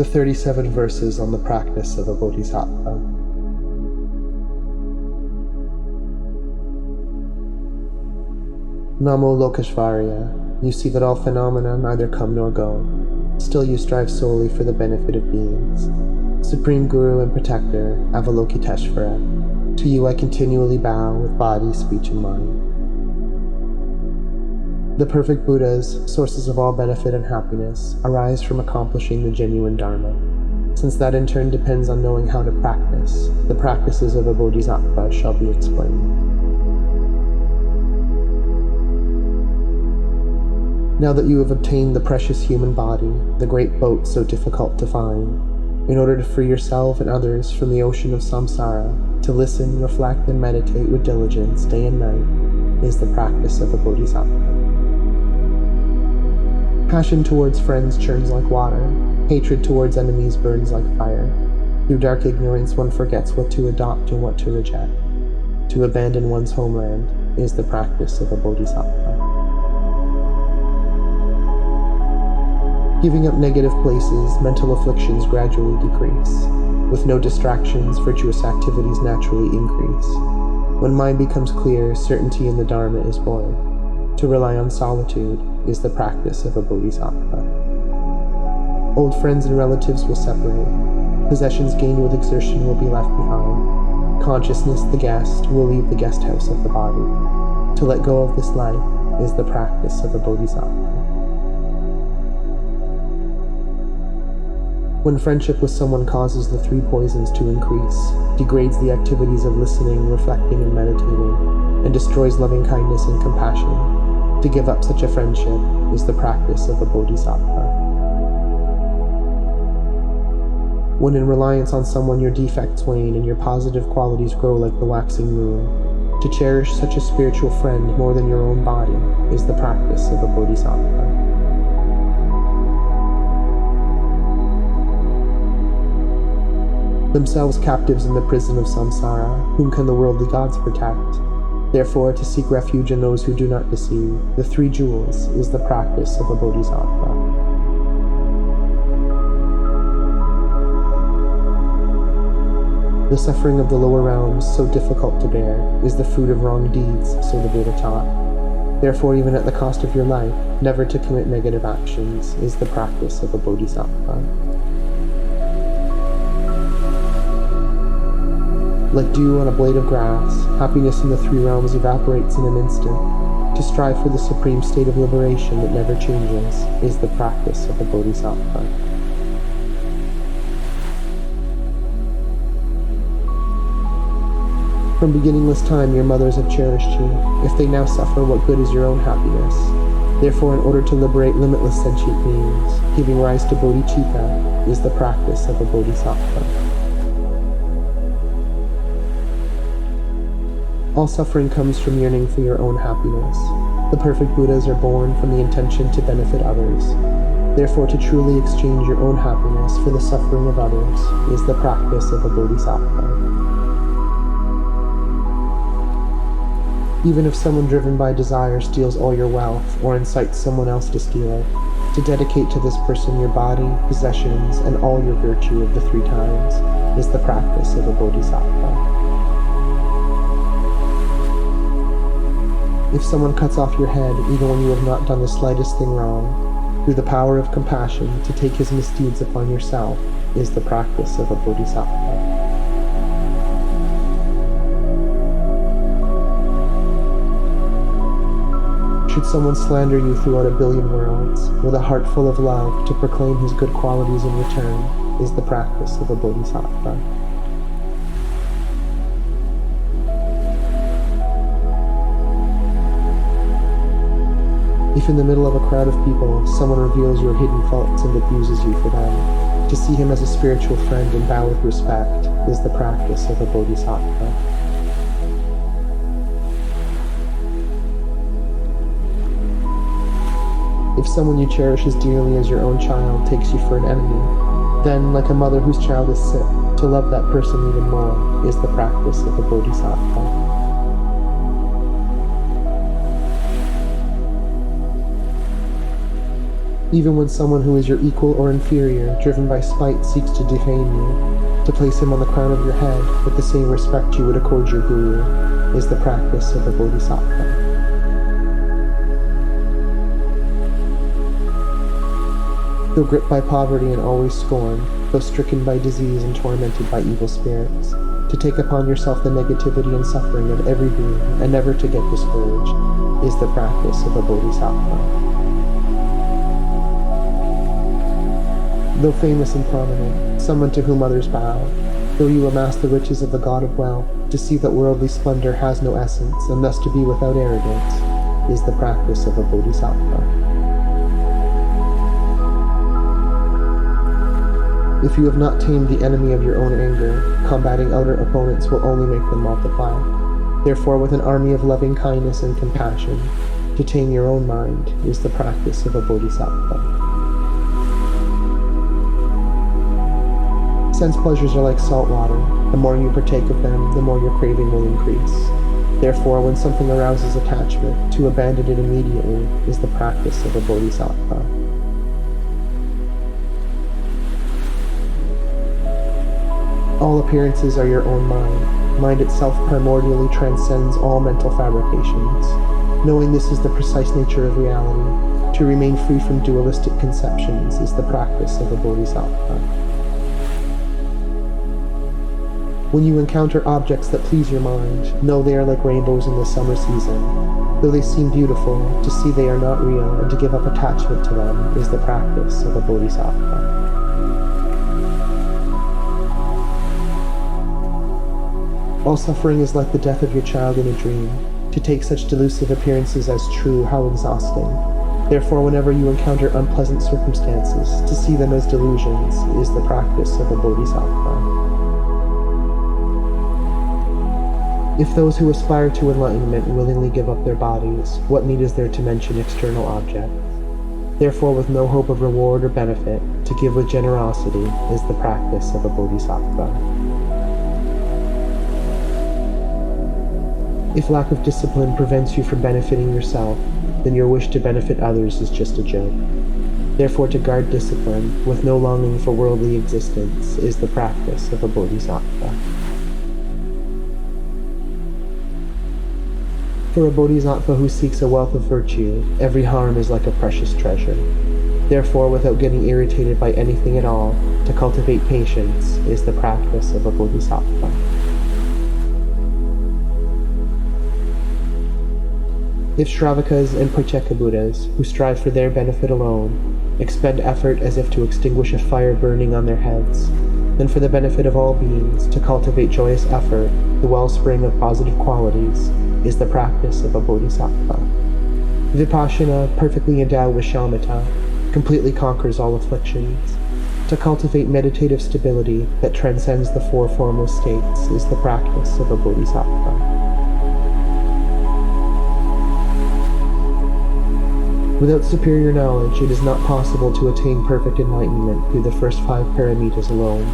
The 37 verses on the practice of a Bodhisattva. Namo Lokeshvarya, you see that all phenomena neither come nor go. Still you strive solely for the benefit of beings. Supreme Guru and Protector, Avalokiteshvara, to you I continually bow with body, speech, and mind. The perfect Buddhas, sources of all benefit and happiness, arise from accomplishing the genuine Dharma. Since that in turn depends on knowing how to practice, the practices of a Bodhisattva shall be explained. Now that you have obtained the precious human body, the great boat so difficult to find, in order to free yourself and others from the ocean of samsara, to listen, reflect, and meditate with diligence day and night, is the practice of a Bodhisattva. Passion towards friends churns like water, hatred towards enemies burns like fire. Through dark ignorance one forgets what to adopt and what to reject. To abandon one's homeland is the practice of a Bodhisattva. Giving up negative places, mental afflictions gradually decrease. With no distractions, virtuous activities naturally increase. When mind becomes clear, certainty in the Dharma is born. To rely on solitude is the practice of a Bodhisattva. Old friends and relatives will separate. Possessions gained with exertion will be left behind. Consciousness, the guest, will leave the guest house of the body. To let go of this life is the practice of a Bodhisattva. When friendship with someone causes the three poisons to increase, degrades the activities of listening, reflecting, and meditating, and destroys loving kindness and compassion, to give up such a friendship is the practice of a Bodhisattva. When in reliance on someone your defects wane and your positive qualities grow like the waxing moon, to cherish such a spiritual friend more than your own body is the practice of a Bodhisattva. Themselves captives in the prison of samsara, whom can the worldly gods protect? Therefore, to seek refuge in those who do not deceive, the three jewels, is the practice of a Bodhisattva. The suffering of the lower realms, so difficult to bear, is the fruit of wrong deeds, so the Buddha taught. Therefore, even at the cost of your life, never to commit negative actions is the practice of a Bodhisattva. Like dew on a blade of grass, happiness in the three realms evaporates in an instant. To strive for the supreme state of liberation that never changes is the practice of the Bodhisattva. From beginningless time your mothers have cherished you. If they now suffer, what good is your own happiness? Therefore, in order to liberate limitless sentient beings, giving rise to bodhicitta is the practice of a Bodhisattva. All suffering comes from yearning for your own happiness. The perfect Buddhas are born from the intention to benefit others. Therefore, to truly exchange your own happiness for the suffering of others is the practice of a Bodhisattva. Even if someone driven by desire steals all your wealth or incites someone else to steal it, to dedicate to this person your body, possessions, and all your virtue of the three times is the practice of a Bodhisattva. If someone cuts off your head, even when you have not done the slightest thing wrong, through the power of compassion, to take his misdeeds upon yourself is the practice of a Bodhisattva. Should someone slander you throughout a billion worlds, with a heart full of love to proclaim his good qualities in return is the practice of a Bodhisattva. If in the middle of a crowd of people, someone reveals your hidden faults and abuses you for them, to see him as a spiritual friend and bow with respect is the practice of a Bodhisattva. If someone you cherish as dearly as your own child takes you for an enemy, then, like a mother whose child is sick, to love that person even more is the practice of a Bodhisattva. Even when someone who is your equal or inferior, driven by spite, seeks to defame you, to place him on the crown of your head with the same respect you would accord your guru, is the practice of a bodhisattva. Though gripped by poverty and always scorned, though stricken by disease and tormented by evil spirits, to take upon yourself the negativity and suffering of every being and never to get discouraged is the practice of a bodhisattva. Though famous and prominent, someone to whom others bow, though you amass the riches of the god of wealth, to see that worldly splendor has no essence, and thus to be without arrogance, is the practice of a bodhisattva. If you have not tamed the enemy of your own anger, combating outer opponents will only make them multiply. Therefore, with an army of loving kindness and compassion, to tame your own mind is the practice of a bodhisattva. Sense pleasures are like salt water. The more you partake of them, the more your craving will increase. Therefore, when something arouses attachment, to abandon it immediately is the practice of a bodhisattva. All appearances are your own mind. Mind itself primordially transcends all mental fabrications. Knowing this is the precise nature of reality, to remain free from dualistic conceptions is the practice of a bodhisattva. When you encounter objects that please your mind, know they are like rainbows in the summer season. Though they seem beautiful, to see they are not real and to give up attachment to them is the practice of a bodhisattva. All suffering is like the death of your child in a dream. To take such delusive appearances as true, how exhausting. Therefore, whenever you encounter unpleasant circumstances, to see them as delusions is the practice of a bodhisattva. If those who aspire to enlightenment willingly give up their bodies, what need is there to mention external objects? Therefore, with no hope of reward or benefit, to give with generosity is the practice of a bodhisattva. If lack of discipline prevents you from benefiting yourself, then your wish to benefit others is just a joke. Therefore, to guard discipline, with no longing for worldly existence, is the practice of a bodhisattva. For a bodhisattva who seeks a wealth of virtue, every harm is like a precious treasure. Therefore, without getting irritated by anything at all, to cultivate patience is the practice of a bodhisattva. If Shravakas and Pratyeka Buddhas, who strive for their benefit alone, expend effort as if to extinguish a fire burning on their heads, then for the benefit of all beings, to cultivate joyous effort, the wellspring of positive qualities, is the practice of a bodhisattva. Vipassana, perfectly endowed with shamatha, completely conquers all afflictions. To cultivate meditative stability that transcends the four formless states is the practice of a bodhisattva. Without superior knowledge, it is not possible to attain perfect enlightenment through the first 5 paramitas alone.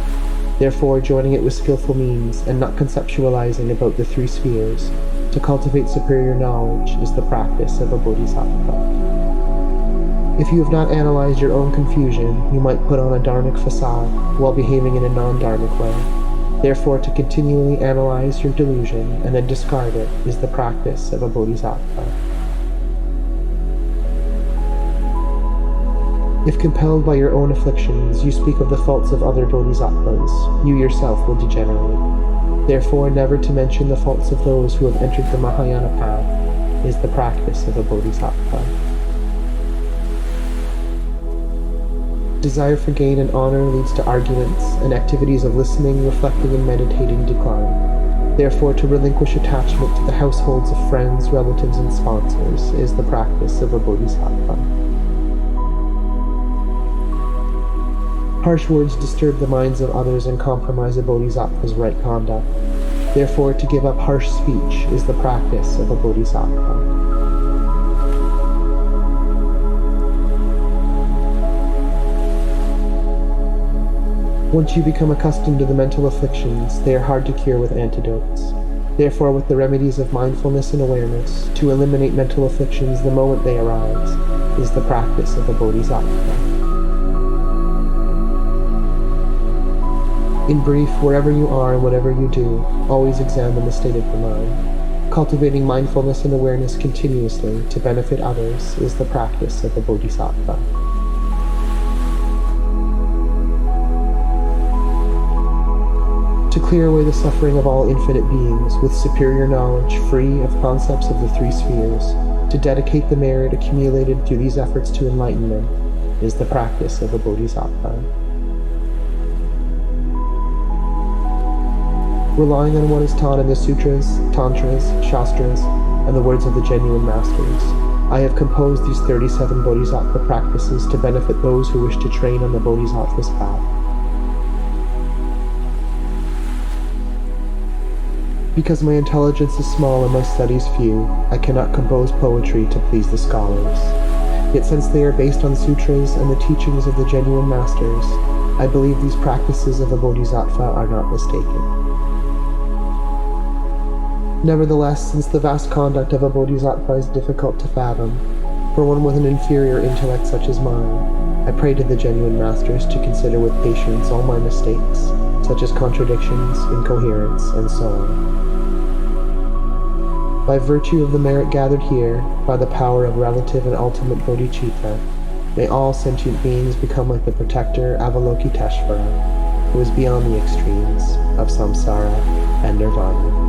Therefore, joining it with skillful means and not conceptualizing about the 3 spheres, to cultivate superior knowledge is the practice of a bodhisattva. If you have not analyzed your own confusion, you might put on a dharmic facade while behaving in a non-dharmic way. Therefore, to continually analyze your delusion and then discard it is the practice of a bodhisattva. If compelled by your own afflictions, you speak of the faults of other bodhisattvas, you yourself will degenerate. Therefore, never to mention the faults of those who have entered the Mahayana path is the practice of a bodhisattva. Desire for gain and honor leads to arguments, and activities of listening, reflecting, and meditating decline. Therefore, to relinquish attachment to the households of friends, relatives, and sponsors is the practice of a bodhisattva. Harsh words disturb the minds of others and compromise a bodhisattva's right conduct. Therefore, to give up harsh speech is the practice of a bodhisattva. Once you become accustomed to the mental afflictions, they are hard to cure with antidotes. Therefore, with the remedies of mindfulness and awareness, to eliminate mental afflictions the moment they arise, is the practice of a Bodhisattva. In brief, wherever you are and whatever you do, always examine the state of your mind. Cultivating mindfulness and awareness continuously to benefit others is the practice of a Bodhisattva. To clear away the suffering of all infinite beings with superior knowledge free of concepts of the three spheres, to dedicate the merit accumulated through these efforts to enlightenment, is the practice of a Bodhisattva. Relying on what is taught in the sutras, tantras, shastras, and the words of the genuine masters, I have composed these 37 Bodhisattva practices to benefit those who wish to train on the Bodhisattva's path. Because my intelligence is small and my studies few, I cannot compose poetry to please the scholars. Yet since they are based on sutras and the teachings of the genuine masters, I believe these practices of a Bodhisattva are not mistaken. Nevertheless, since the vast conduct of a Bodhisattva is difficult to fathom, for one with an inferior intellect such as mine, I pray to the genuine masters to consider with patience all my mistakes, such as contradictions, incoherence, and so on. By virtue of the merit gathered here, by the power of relative and ultimate bodhicitta, may all sentient beings become like the protector Avalokiteshvara, who is beyond the extremes of samsara and nirvana.